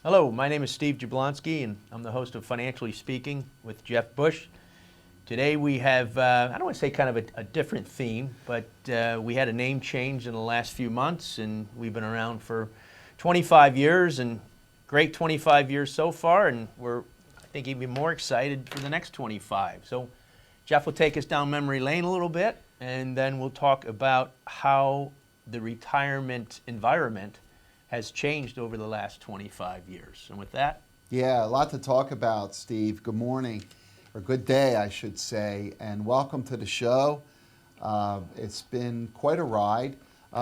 Hello, my name is Steve Jablonski, and I'm the host of Financially Speaking with Jeff Bush. Today we have, I don't want to say kind of a different theme, but we had a name change in the last few months, and we've been around for 25 years, and great 25 years so far, and we're, I think, even more excited for the next 25. So Jeff will take us down memory lane a little bit, and then we'll talk about how the retirement environment has changed over the last 25 years. And with that, yeah, a lot to talk about, Steve. Good morning, or good day, I should say, and welcome to the show. It's been quite a ride.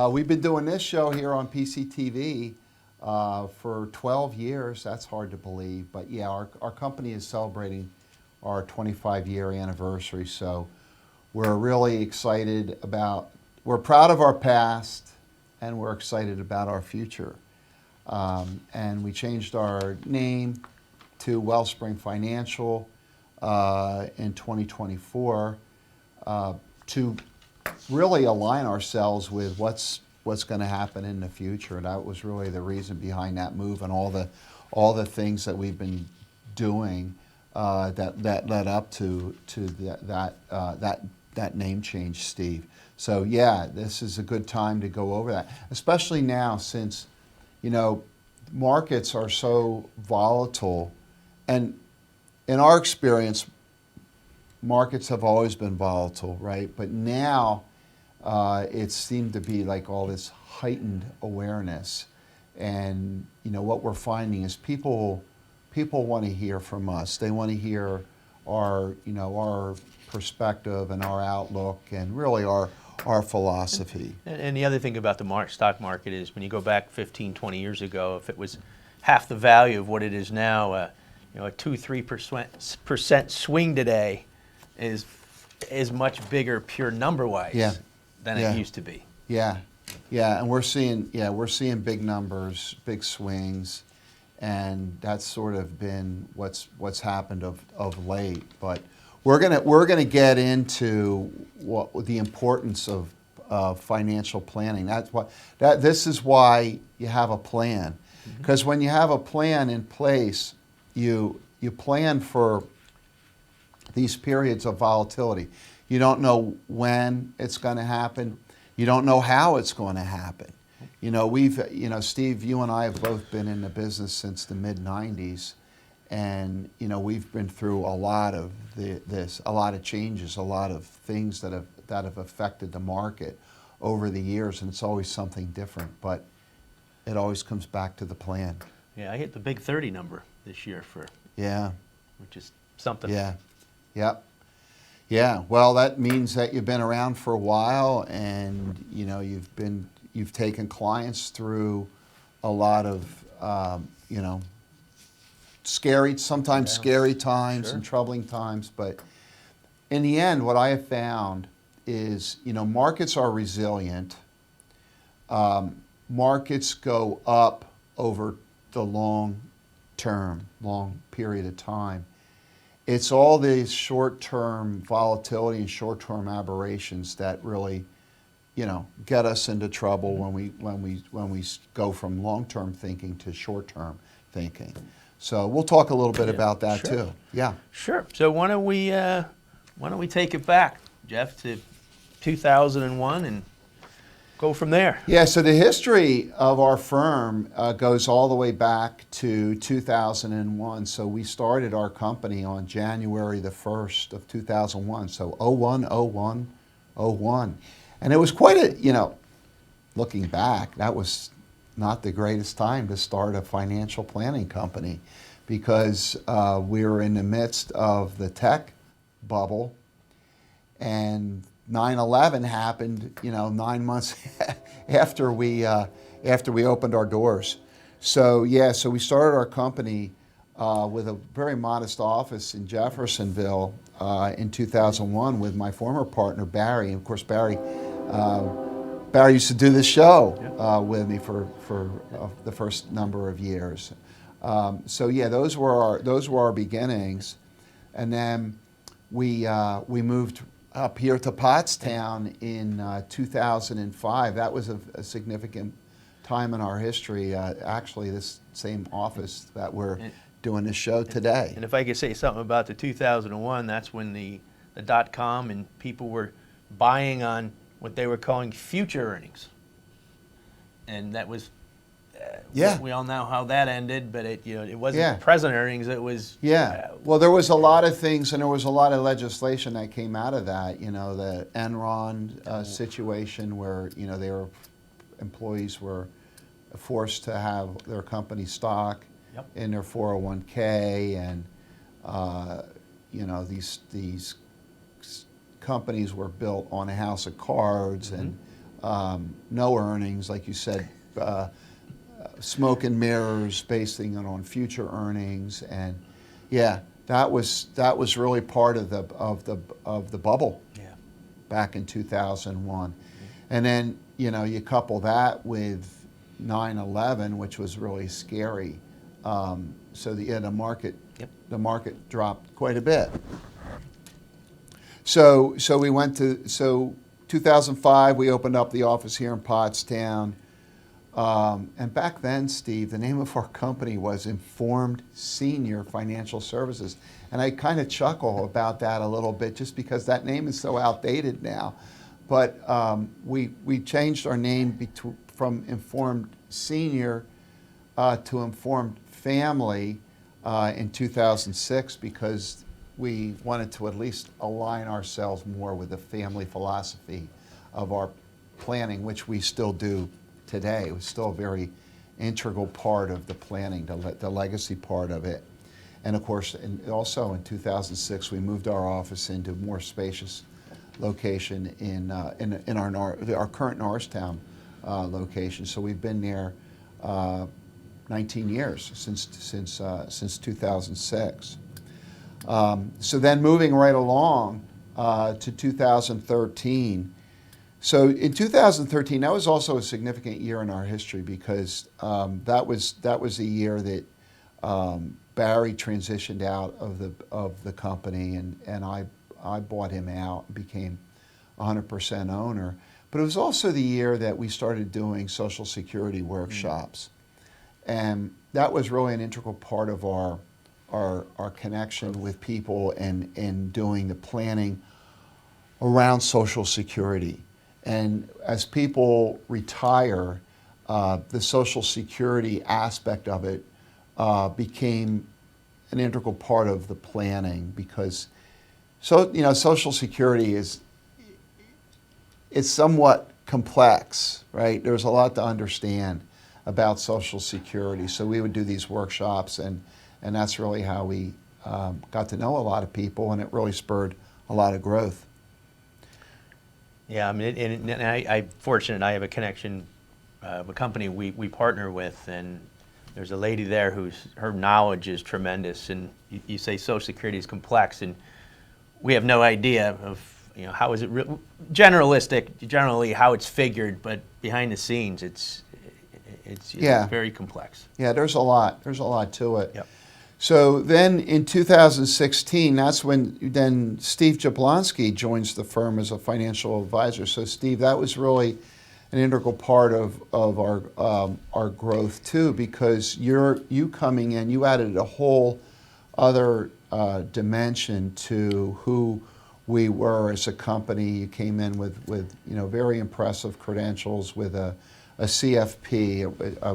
We've been doing this show here on PCTV for 12 years. That's hard to believe, but yeah, our company is celebrating our 25-year anniversary, so we're really excited about, we're proud of our past, and we're excited about our future. And we changed our name to Wellspring Financial in 2024 to really align ourselves with what's going to happen in the future. That was really the reason behind that move, and all the things that we've been doing that led up to that name change, Steve. So yeah, this is a good time to go over that, especially now since, you know, markets are so volatile. And in our experience, markets have always been volatile, right? But now it seemed to be like all this heightened awareness. And, you know, what we're finding is people want to hear from us. They want to hear our perspective and our outlook, and really our philosophy. and the other thing about the stock market is when you go back 15, 20 years ago, if it was half the value of what it is now, a 2-3% swing today is much bigger pure number-wise than it used to be. Yeah, and we're seeing big numbers, big swings, and that's sort of been what's happened of late. But we're gonna get into the importance of financial planning. This is why you have a plan, because when you have a plan in place, you plan for these periods of volatility. You don't know when it's going to happen. You don't know how it's going to happen. You know, Steve, you and I have both been in the business since the mid-90s, and we've been through a lot of a lot of changes, a lot of things that have affected the market over the years, and it's always something different, but it always comes back to the plan. Yeah, I hit the big 30 number this year which is something. Yeah. Well, that means that you've been around for a while, and you've taken clients through a lot of sometimes scary times and troubling times. But in the end, what I have found is, markets are resilient. Markets go up over the long period of time. It's all these short-term volatility and short-term aberrations that really, get us into trouble when we go from long-term thinking to short-term thinking. So we'll talk a little bit about that too. Yeah. Sure. So why don't we take it back, Jeff, to 2001 and go from there? Yeah, so the history of our firm goes all the way back to 2001. So we started our company on January the 1st of 2001. So 01. And it was quite looking back, that was not the greatest time to start a financial planning company, because we were in the midst of the tech bubble, and 9/11 happened, 9 months after we opened our doors. So we started our company with a very modest office in Jeffersonville in 2001 with my former partner Barry. And of course, Barry used to do this show with me for the first number of years. Those were our beginnings, and then we moved up here to Pottstown in 2005. That was a significant time in our history, actually this same office that we're doing this show today. And if I could say something about the 2001, that's when the dot-com and people were buying on what they were calling future earnings. And that was, Yeah. we all know how that ended, but it wasn't Yeah. present earnings, it was... Yeah, well, there was a lot of things, and there was a lot of legislation that came out of that. You know, the Enron situation where, you know, employees were forced to have their company stock Yep. in their 401k, and you know, these companies were built on a house of cards, and no earnings, like you said, smoke and mirrors, basing it on future earnings, and yeah, that was really part of the bubble back in 2001, and then, you know, you couple that with 9/11, which was really scary. So the market dropped quite a bit. So we went to 2005. We opened up the office here in Pottstown, and back then, Steve, the name of our company was Informed Senior Financial Services, and I kind of chuckle about that a little bit, just because that name is so outdated now. But we changed our name from Informed Senior to Informed Family in 2006, because we wanted to at least align ourselves more with the family philosophy of our planning, which we still do today. It was still a very integral part of the planning, the legacy part of it. And of course, also in 2006, we moved our office into a more spacious location in our current Norristown location. So we've been there 19 years, since 2006. So then moving right along to 2013. So in 2013, that was also a significant year in our history, because that was a year that Barry transitioned out of the company, and I bought him out and became 100% owner. But it was also the year that we started doing Social Security workshops. And that was really an integral part of our connection with people and doing the planning around Social Security. And as people retire, the Social Security aspect of it became an integral part of the planning, because Social Security is somewhat complex, right? There's a lot to understand about Social Security. So we would do these workshops, and that's really how we got to know a lot of people, and it really spurred a lot of growth. Yeah, I mean, and I'm fortunate. I have a connection, a company we partner with, and there's a lady there her knowledge is tremendous. And you say Social Security is complex, and we have no idea of how is it generally how it's figured, but behind the scenes, it's very complex. Yeah, there's a lot to it. Yep. So then in 2016, that's when then Steve Jablonski joins the firm as a financial advisor. So Steve, that was really an integral part of our growth too, because you coming in, you added a whole other dimension to who we were as a company. You came in with very impressive credentials, with a CFP,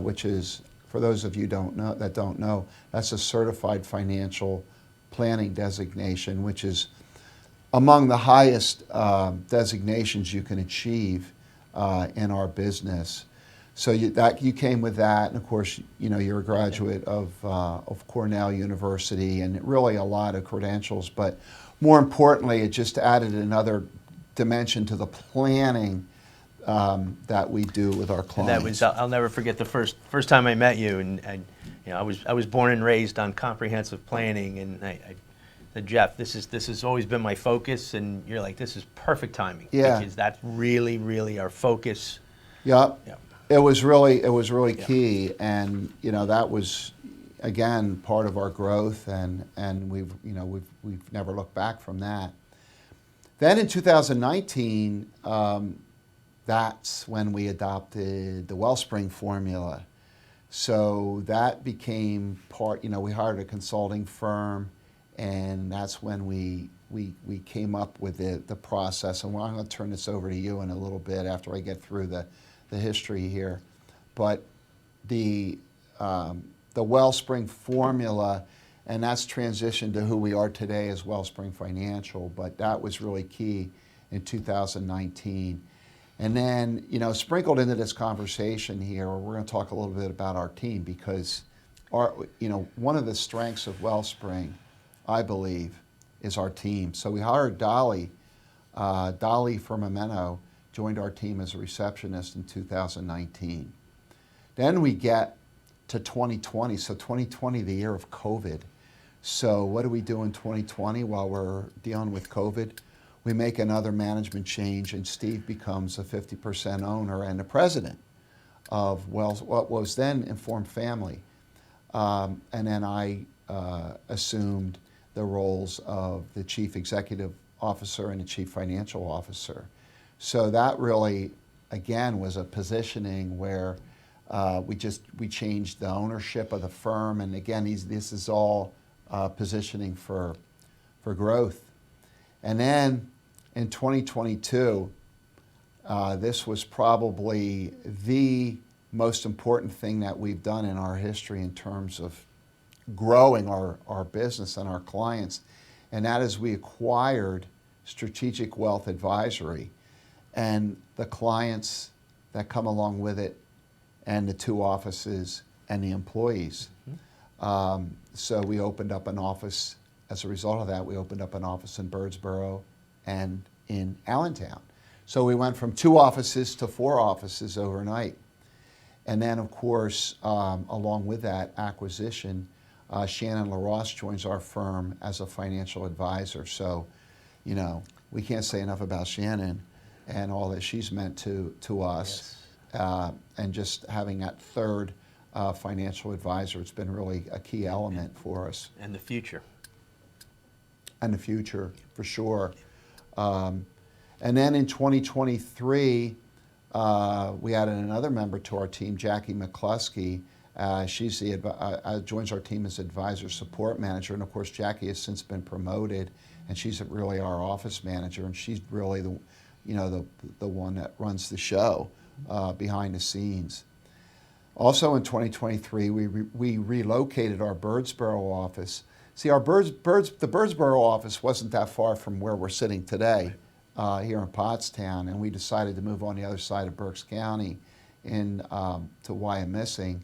which is, for those of you that don't know, that's a Certified Financial Planning designation, which is among the highest designations you can achieve in our business. So you came with that, and of course, you're a graduate of Cornell University, and really a lot of credentials. But more importantly, it just added another dimension to the planning that we do with our clients. I'll never forget the first time I met you, and I was born and raised on comprehensive planning, and I said, Jeff, this has always been my focus, and you're like, this is perfect timing. Yeah. Because that's really, really our focus. Yep. Yeah. It was really key, and that was again part of our growth, and we've never looked back from that. Then in 2019, that's when we adopted the Wellspring formula. So that became part, we hired a consulting firm, and that's when we came up with the process. And I'm going to turn this over to you in a little bit after I get through the history here. But the Wellspring formula, and that's transitioned to who we are today as Wellspring Financial, but that was really key in 2019. And then, sprinkled into this conversation here, we're going to talk a little bit about our team, because one of the strengths of Wellspring, I believe, is our team. So we hired Dolly. Dolly Firmamento joined our team as a receptionist in 2019. Then we get to 2020. So 2020, the year of COVID. So what do we do in 2020 while we're dealing with COVID? We make another management change, and Steve becomes a 50% owner and the president of what was then Informed Family. And then I assumed the roles of the chief executive officer and the chief financial officer. So that really, again, was a positioning where we changed the ownership of the firm. And again, this is all positioning for growth. And then in 2022, this was probably the most important thing that we've done in our history in terms of growing our business and our clients. And that is, we acquired Strategic Wealth Advisory and the clients that come along with it, and the 2 offices and the employees. So we opened up an office. As a result of that, we opened up an office in Birdsboro and in Allentown. So we went from 2 offices to 4 offices overnight. And then, of course, along with that acquisition, Shannon LaRosse joins our firm as a financial advisor. So, we can't say enough about Shannon and all that she's meant to us. Yes. And just having that third financial advisor, it's been really a key element for us. And the future. And the future, for sure. And then in 2023, we added another member to our team, Jackie McCluskey. She's joins our team as advisor support manager. And of course, Jackie has since been promoted, and she's really our office manager. And she's really the one that runs the show behind the scenes. Also in 2023, we relocated our Birdsboro office. See, the Birdsboro office wasn't that far from where we're sitting today, here in Pottstown, and we decided to move on the other side of Berks County to Wyomissing,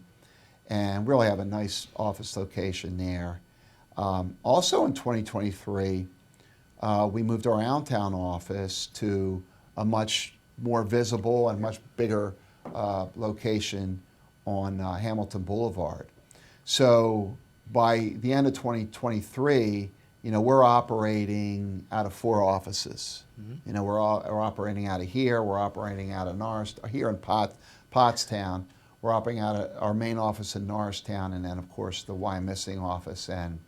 and really have a nice office location there. Also in 2023, we moved our Allentown office to a much more visible and much bigger location on Hamilton Boulevard. So by the end of 2023, we're operating out of 4 offices. Mm-hmm. We're operating out of here. We're operating out of here in Pottstown. We're operating out of our main office in Norristown, and then of course the Wyomissing office and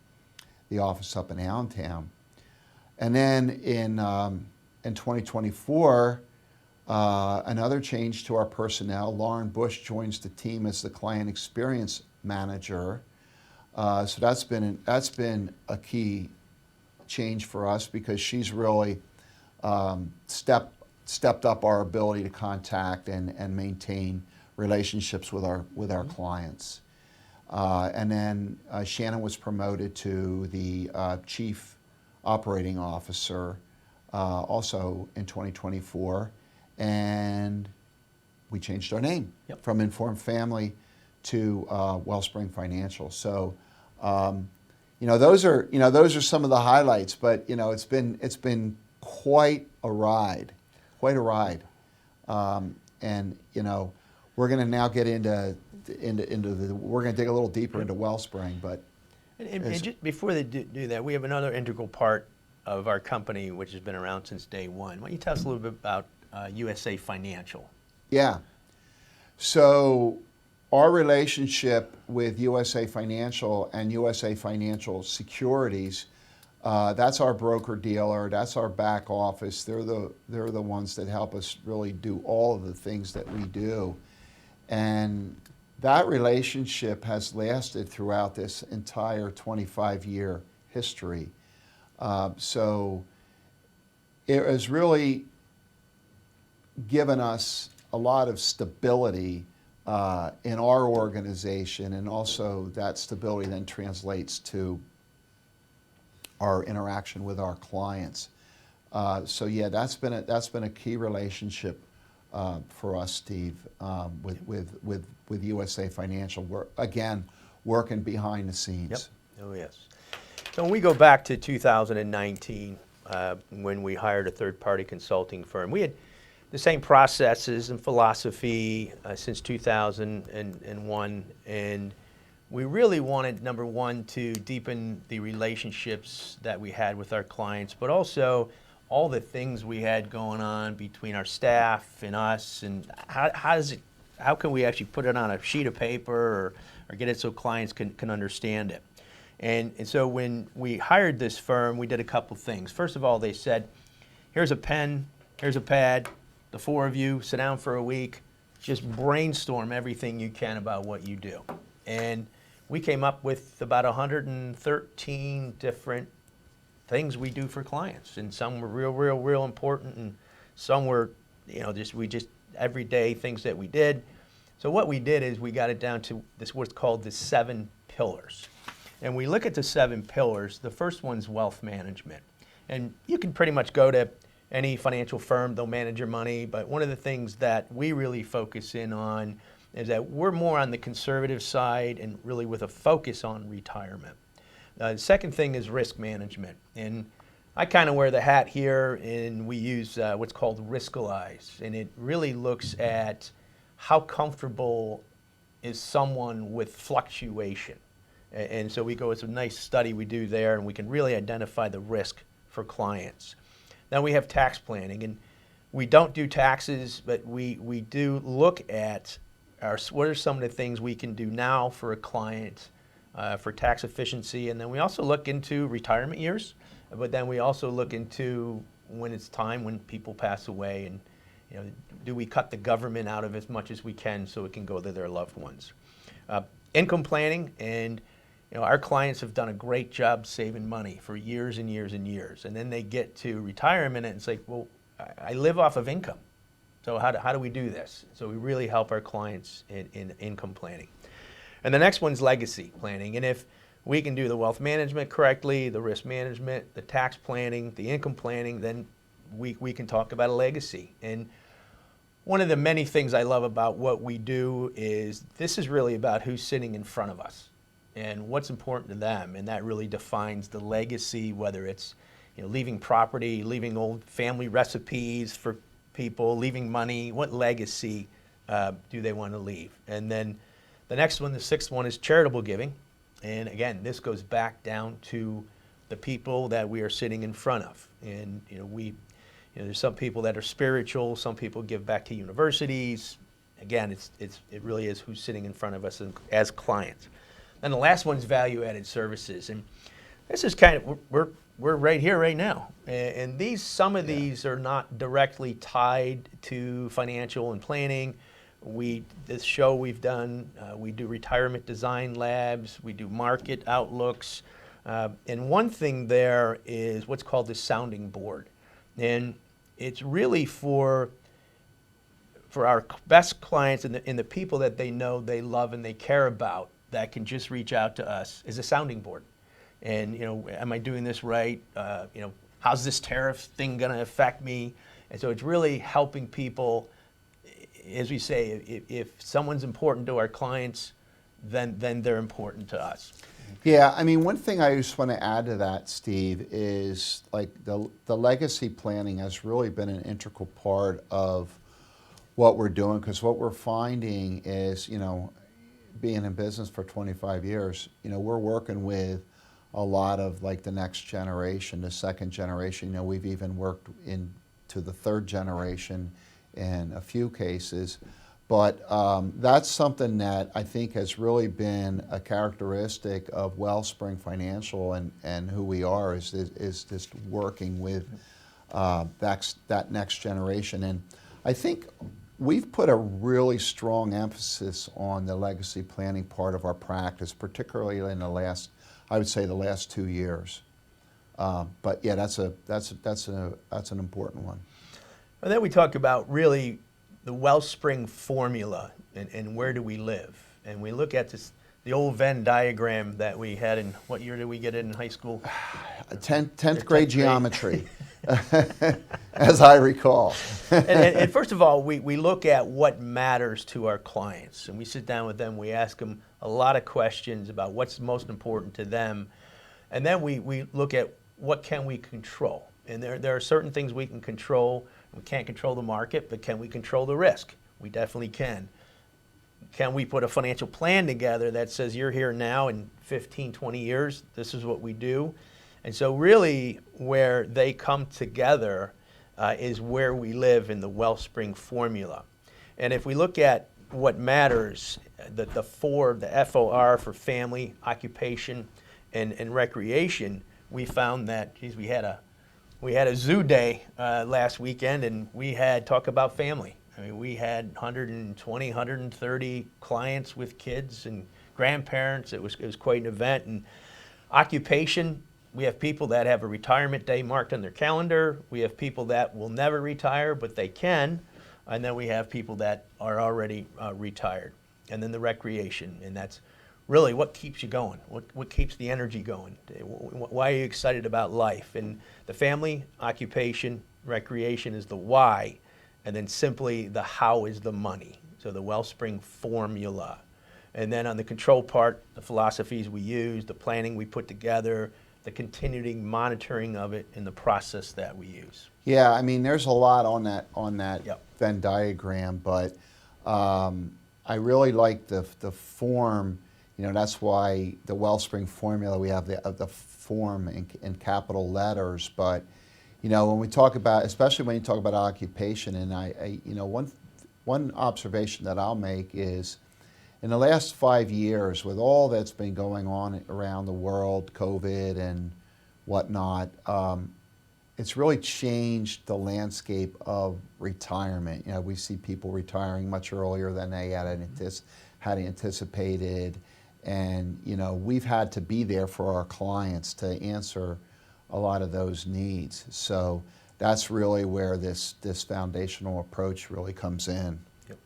the office up in Allentown. And then in 2024, another change to our personnel. Lauren Bush joins the team as the client experience manager. So that's been a key change for us, because she's really stepped up our ability to contact and maintain relationships with our clients. And then Shannon was promoted to the chief operating officer also in 2024, and we changed our name from Informed Family to Wellspring Financial. So, those are some of the highlights. But it's been quite a ride, and we're going to now get into we're going to dig a little deeper into Wellspring. But and just before they do that, we have another integral part of our company which has been around since day one. Why don't you tell us a little bit about USA Financial? Yeah. So our relationship with USA Financial and USA Financial Securities That's our broker dealer. That's our back office. They're the ones that help us really do all of the things that we do. And that relationship has lasted throughout this entire 25-year history. So it has really given us a lot of stability in our organization, and also that stability then translates to our interaction with our clients. So yeah, that's been a key relationship for us, Steve, with USA Financial. Again, working behind the scenes. Yep. Oh yes. So when we go back to 2019, when we hired a third-party consulting firm, we had the same processes and philosophy since 2001, and we really wanted, number one, to deepen the relationships that we had with our clients, but also all the things we had going on between our staff and us, and how can we actually put it on a sheet of paper or get it so clients can understand it. And so when we hired this firm, we did a couple things. First of all, they said, here's a pen, here's a pad, the four of you sit down for a week, just brainstorm everything you can about what you do. And we came up with about 113 different things we do for clients, and some were real important, and some were, just everyday things that we did. So what we did is we got it down to this, what's called the 7 pillars. And we look at the 7 pillars. The first one's wealth management. And you can pretty much go to any financial firm, they'll manage your money, but one of the things that we really focus in on is that we're more on the conservative side and really with a focus on retirement. The second thing is risk management. And I kind of wear the hat here, and we use what's called Riskalyze. And it really looks at how comfortable is someone with fluctuation. And so we go, it's a nice study we do there, and we can really identify the risk for clients. Then we have tax planning, and we don't do taxes, but we do look at what are some of the things we can do now for a client for tax efficiency. And then we also look into retirement years, but then we also look into when it's time, when people pass away, and do we cut the government out of as much as we can so it can go to their loved ones. Income planning, and our clients have done a great job saving money for years and years and years, and then they get to retirement and it's like, well, I live off of income. So how do we do this? So we really help our clients in income planning. And the next one's legacy planning. And if we can do the wealth management correctly, the risk management, the tax planning, the income planning, then we can talk about a legacy. And one of the many things I love about what we do is this is really about who's sitting in front of us and what's important to them. And that really defines the legacy, whether it's leaving property, leaving old family recipes for people, leaving money. What legacy do they want to leave? And then the next one, the sixth one, is charitable giving. And again, this goes back down to the people that we are sitting in front of. And there's some people that are spiritual, some people give back to universities. Again, it really is who's sitting in front of us as clients. And the last one's value-added services. And this is kind of, we're right here right now. And some of these are not directly tied to financial and planning. This show we've done, we do retirement design labs, we do market outlooks. And one thing there is what's called the sounding board. And it's really for our best clients and the people that they know, they love, and they care about, that can just reach out to us, is a sounding board. And, am I doing this right? How's this tariff thing going to affect me? And so it's really helping people, as we say, if someone's important to our clients, then they're important to us. Yeah, I mean, one thing I just want to add to that, Steve, is like the legacy planning has really been an integral part of what we're doing, because what we're finding is, being in business for 25 years, we're working with a lot of like the next generation, the second generation. We've even worked into the third generation in a few cases. But that's something that I think has really been a characteristic of Wellspring Financial and who we are is just working with that next generation. And I think we've put a really strong emphasis on the legacy planning part of our practice, particularly in the last, I would say, the last 2 years. But yeah, that's an important one. And then we talk about really the Wellspring formula and where do we live. And we look at the old Venn diagram that we had in, what year did we get it in high school? 10th grade geometry, as I recall. and first of all, we look at what matters to our clients. And we sit down with them, we ask them a lot of questions about what's most important to them. And then we look at what can we control. And there are certain things we can control. We can't control the market, but can we control the risk? We definitely can. Can we put a financial plan together that says you're here now in 15, 20 years, this is what we do? And so really where they come together is where we live in the Wellspring formula. And if we look at what matters, the FOR for family, occupation, and recreation, we found that, geez, we had a zoo day last weekend, and we had talk about family. I mean, we had 120, 130 clients with kids and grandparents. It was quite an event. And occupation, we have people that have a retirement day marked on their calendar. We have people that will never retire, but they can. And then we have people that are already retired. And then the recreation, and that's really what keeps you going, what keeps the energy going. Why are you excited about life? And the family, occupation, recreation is the why, and then simply the how is the money. So the Wellspring formula. And then on the control part, the philosophies we use, the planning we put together, the continuing monitoring of it, and the process that we use. Yeah, I mean, there's a lot on that Yep. Venn diagram, but I really like the form. You know, that's why the Wellspring formula, we have the form in capital letters. But, you know, when we talk about, especially when you talk about occupation, and I you know, one observation that I'll make is, in the last 5 years, with all that's been going on around the world, COVID and whatnot, it's really changed the landscape of retirement. You know, we see people retiring much earlier than they had anticipated. And, you know, we've had to be there for our clients to answer a lot of those needs. So that's really where this foundational approach really comes in. Yep.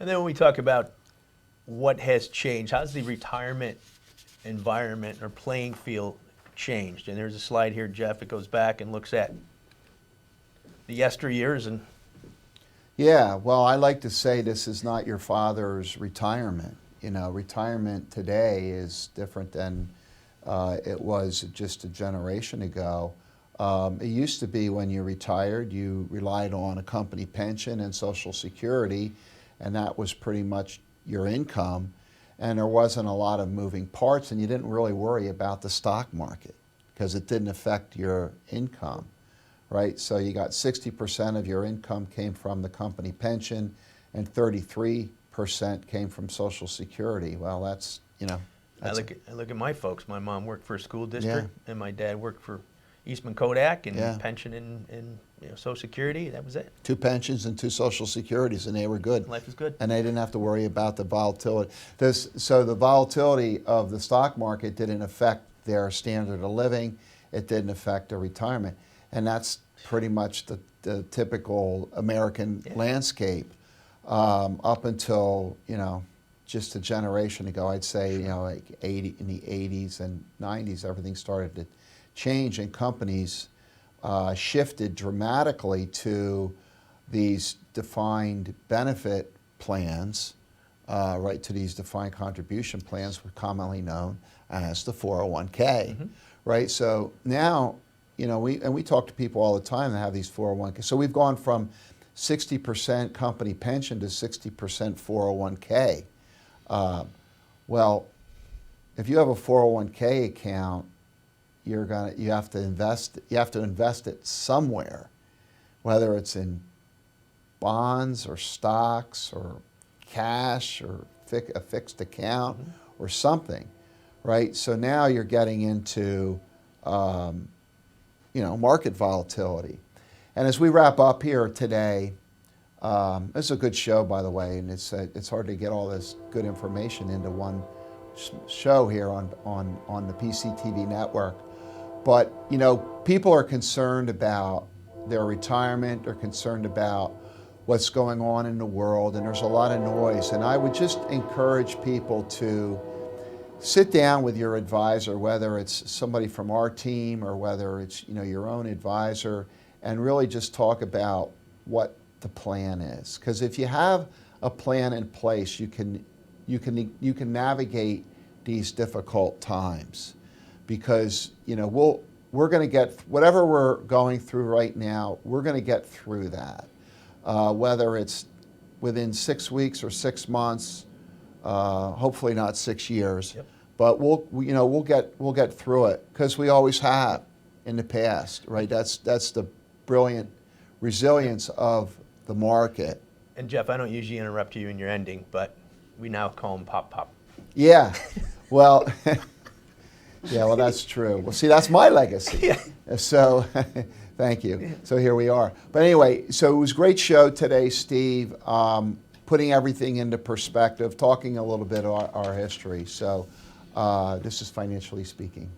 And then when we talk about what has changed, how's the retirement environment or playing field changed? And there's a slide here, Jeff, that goes back and looks at the yesteryears. And yeah, well, I like to say this is not your father's retirement. You know, retirement today is different than it was just a generation ago. It used to be when you retired, you relied on a company pension and Social Security, and that was pretty much your income. And there wasn't a lot of moving parts, and you didn't really worry about the stock market because it didn't affect your income, right? So you got 60% of your income came from the company pension, and 33% came from Social Security. Well, that's, you know. I look at my folks. My mom worked for a school district, and my dad worked for Eastman Kodak, and pension and you know, Social Security. That was it. 2 pensions and 2 Social Securities, and they were good. Life is good. And they didn't have to worry about the volatility. So the volatility of the stock market didn't affect their standard of living. It didn't affect their retirement. And that's pretty much the typical American landscape up until, you know, just a generation ago. I'd say, you know, like in the 80s and 90s, everything started to change, and companies shifted dramatically to these defined benefit plans, right, to these defined contribution plans, commonly known as the 401k, right? So now, you know, we talk to people all the time that have these 401k. So we've gone from 60% company pension to 60% 401k. Well, if you have a 401k account, you have to invest it somewhere, whether it's in bonds or stocks or cash or a fixed account or something, right? So now you're getting into, market volatility. And as we wrap up here today, this is a good show, by the way, and it's hard to get all this good information into one show here on the PCTV network. But, people are concerned about their retirement, they're concerned about what's going on in the world, and there's a lot of noise. And I would just encourage people to sit down with your advisor, whether it's somebody from our team or whether it's your own advisor, and really just talk about what the plan is. Because if you have a plan in place, you can navigate these difficult times. Because we're going to get whatever we're going through right now, we're going to get through that. Whether it's within 6 weeks or 6 months, hopefully not 6 years, Yep. but we'll get through it, because we always have in the past, right? That's the brilliant resilience of the market. And Jeff, I don't usually interrupt you in your ending, but we now call him Pop Pop. Yeah, well, yeah, well, that's true. Well, see, that's my legacy. Yeah. So, thank you. So here we are. But anyway, so it was a great show today, Steve, putting everything into perspective, talking a little bit about our history. So this is Financially Speaking.